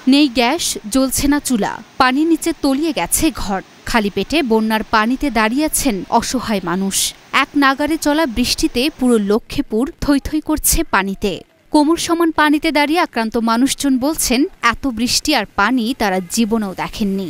নেই গ্যাস, জ্বলছে না চুলা, পানির নিচে তলিয়ে গেছে ঘর। খালি পেটে বন্যার পানিতে দাঁড়িয়ে আছেন অসহায় মানুষ। এক নাগারে চলা বৃষ্টিতে পুরো লক্ষ্মীপুর থই থই করছে পানিতে। কোমর সমান পানিতে দাঁড়িয়ে আক্রান্ত মানুষজন বলছেন, এত বৃষ্টি আর পানি তারা জীবনেও দেখেননি।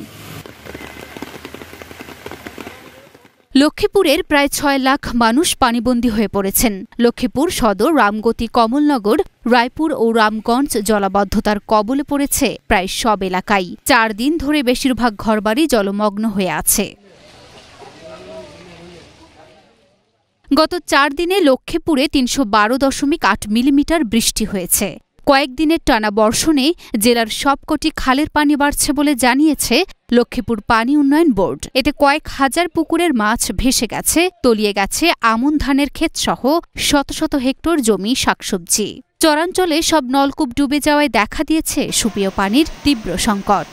লক্ষ্মীপুরের প্রায় ৬ লাখ মানুষ পানিবন্দী হয়ে পড়েছেন। লক্ষ্মীপুর সদর, রামগতি, কমলনগর, রায়পুর ও রামগঞ্জ জলাবদ্ধতার কবলে পড়েছে প্রায় সব এলাকায়। ৪ দিন ধরে বেশিরভাগ ঘরবাড়ি জলমগ্ন হয়ে আছে। গত ৪ দিনে লক্ষ্মীপুরে ৩১২.৮ মিলিমিটার বৃষ্টি হয়েছে। কয়েকদিনের টানা বর্ষণে জেলার সবকটি খালের পানি বাড়ছে বলে জানিয়েছে লক্ষ্মীপুর পানি উন্নয়ন বোর্ড। এতে কয়েক হাজার পুকুরের মাছ ভেসে গেছে, তলিয়ে গেছে আমন ধানের ক্ষেতসহ শত শত হেক্টর জমি, শাকসবজি। চরাঞ্চলে সব নলকূপ ডুবে যাওয়ায় দেখা দিয়েছে সুপেয় পানির তীব্র সংকট।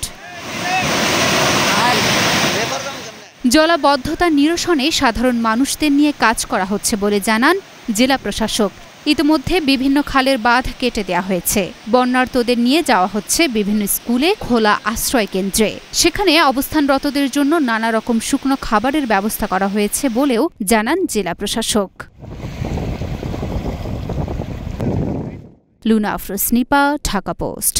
জলাবদ্ধতা নিরসনে সাধারণ মানুষদের নিয়ে কাজ করা হচ্ছে বলে জানান জেলা প্রশাসক। ইতিমধ্যে বিভিন্ন খালের বাঁধ কেটে দেওয়া হয়েছে। বন্যার্তদের নিয়ে যাওয়া হচ্ছে বিভিন্ন স্কুলে, খোলা আশ্রয় কেন্দ্রে। সেখানে অবস্থানরতদের জন্য নানা রকম শুকনো খাবারের ব্যবস্থা করা হয়েছে বলেও জানান জেলা প্রশাসক। লুনা আফরোজ, নিপা, ঢাকা পোস্ট।